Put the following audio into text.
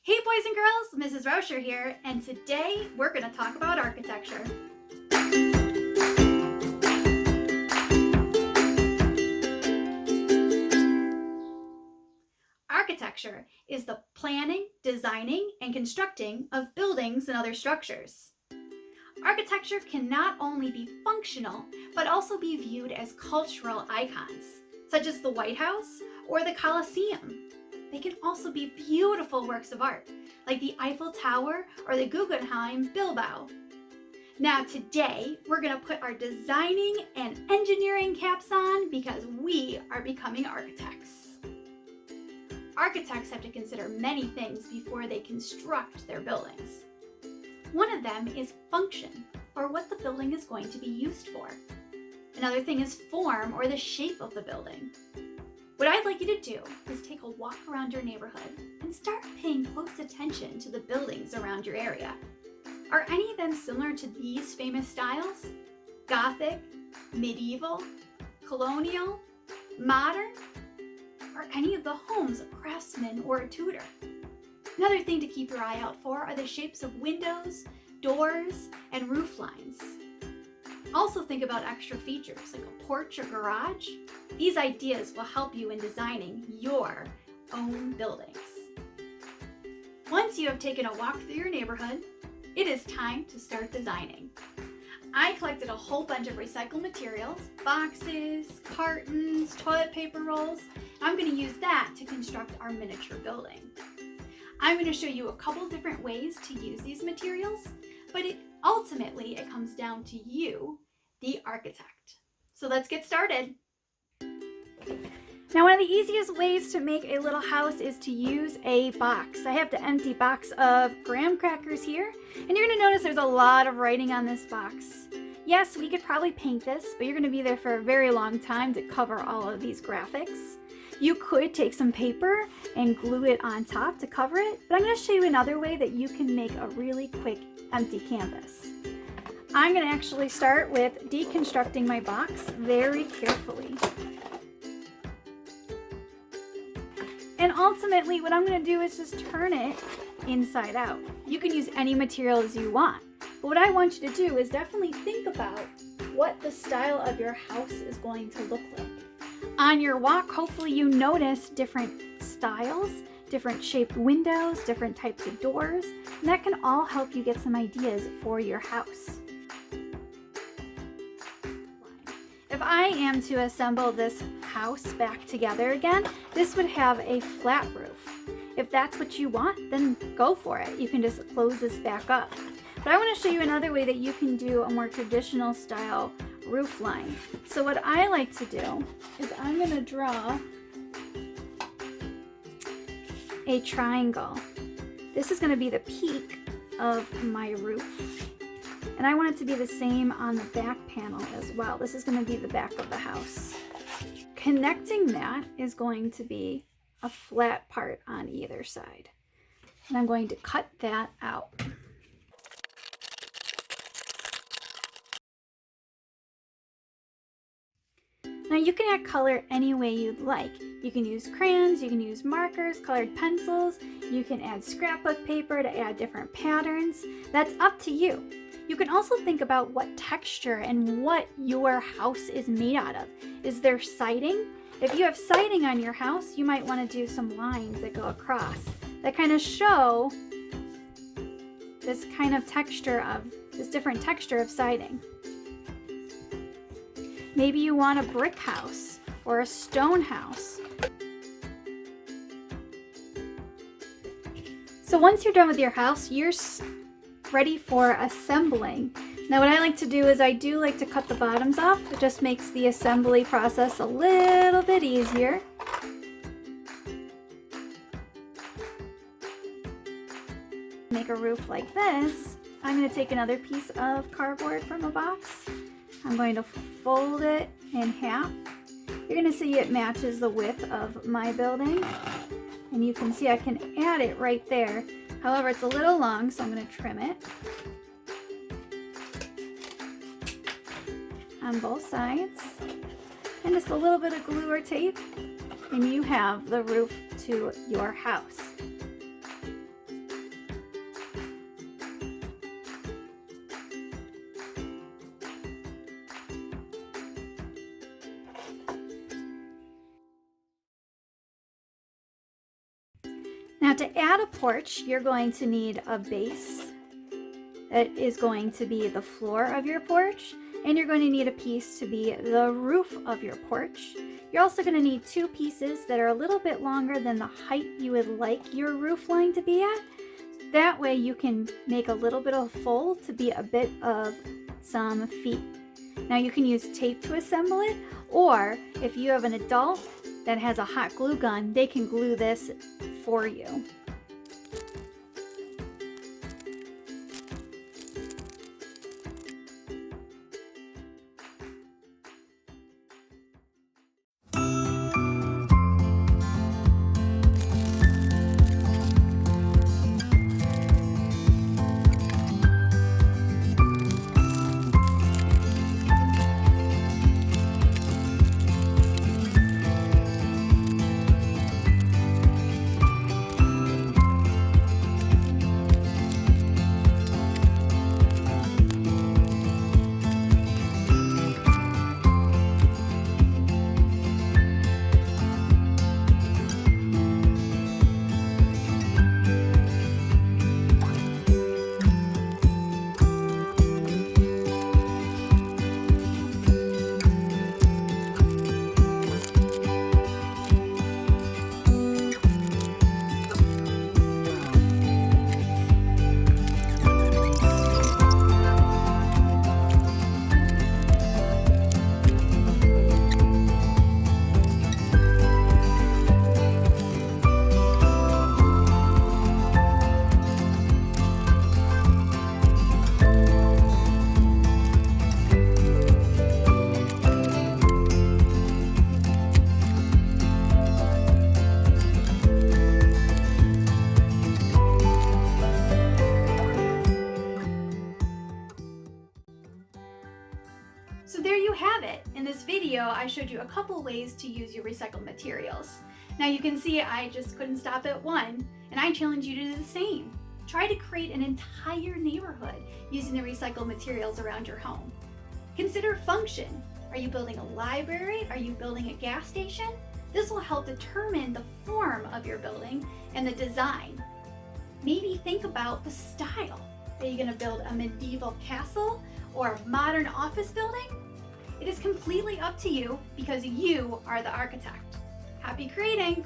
Hey boys and girls, Mrs. Rocher here, and today we're going to talk about architecture. Architecture is the planning, designing, and constructing of buildings and other structures. Architecture can not only be functional, but also be viewed as cultural icons, such as the White House or the Colosseum. They can also be beautiful works of art, like the Eiffel Tower or the Guggenheim Bilbao. Now today, we're going to put our designing and engineering caps on because we are becoming architects. Architects have to consider many things before they construct their buildings. One of them is function, or what the building is going to be used for. Another thing is form, or the shape of the building. What I'd like you to do is take a walk around your neighborhood and start paying close attention to the buildings around your area. Are any of them similar to these famous styles? Gothic, medieval, colonial, modern? Are any of the homes a craftsman or a Tudor? Another thing to keep your eye out for are the shapes of windows, doors, and roof lines. Also think about extra features like a porch or garage. These ideas will help you in designing your own buildings. Once you have taken a walk through your neighborhood, it is time to start designing. I collected a whole bunch of recycled materials, boxes, cartons, toilet paper rolls. I'm going to use that to construct our miniature building. I'm going to show you a couple different ways to use these materials, but ultimately it comes down to you, the architect. So let's get started. Now, one of the easiest ways to make a little house is to use a box. I have the empty box of graham crackers here, and you're going to notice there's a lot of writing on this box. Yes, we could probably paint this, but you're going to be there for a very long time to cover all of these graphics. You could take some paper and glue it on top to cover it, but I'm going to show you another way that you can make a really quick empty canvas. I'm going to actually start with deconstructing my box very carefully. And ultimately, what I'm going to do is just turn it inside out. You can use any materials you want, but what I want you to do is definitely think about what the style of your house is going to look like. On your walk, hopefully you notice different styles, different shaped windows, different types of doors, and that can all help you get some ideas for your house. If I am to assemble this house back together again, this would have a flat roof. If that's what you want, then go for it. You can just close this back up. But I want to show you another way that you can do a more traditional style roof line. So what I like to do is I'm going to draw a triangle. This is going to be the peak of my roof. And I want it to be the same on the back panel as well. This is going to be the back of the house. Connecting that is going to be a flat part on either side. And I'm going to cut that out. Now you can add color any way you'd like. You can use crayons, you can use markers, colored pencils, you can add scrapbook paper to add different patterns. That's up to you. You can also think about what texture and what your house is made out of. Is there siding? If you have siding on your house, you might want to do some lines that go across that kind of show this kind of texture of, this different texture of siding. Maybe you want a brick house or a stone house. So once you're done with your house, you're ready for assembling. Now what I like to do is I do like to cut the bottoms off. It just makes the assembly process a little bit easier. Make a roof like this. I'm going to take another piece of cardboard from a box. I'm going to fold it in half. You're going to see it matches the width of my building. And you can see I can add it right there. However, it's a little long, so I'm going to trim it on both sides. And just a little bit of glue or tape, and you have the roof to your house. Now to add a porch, you're going to need a base that is going to be the floor of your porch, and you're going to need a piece to be the roof of your porch. You're also going to need two pieces that are a little bit longer than the height you would like your roof line to be at. That way you can make a little bit of fold to be a bit of some feet. Now you can use tape to assemble it, or if you have an adult that has a hot glue gun, they can glue this for you. So there you have it. In this video, I showed you a couple ways to use your recycled materials. Now you can see I just couldn't stop at one, and I challenge you to do the same. Try to create an entire neighborhood using the recycled materials around your home. Consider function. Are you building a library? Are you building a gas station? This will help determine the form of your building and the design. Maybe think about the style. Are you going to build a medieval castle or a modern office building? It is completely up to you because you are the architect. Happy creating!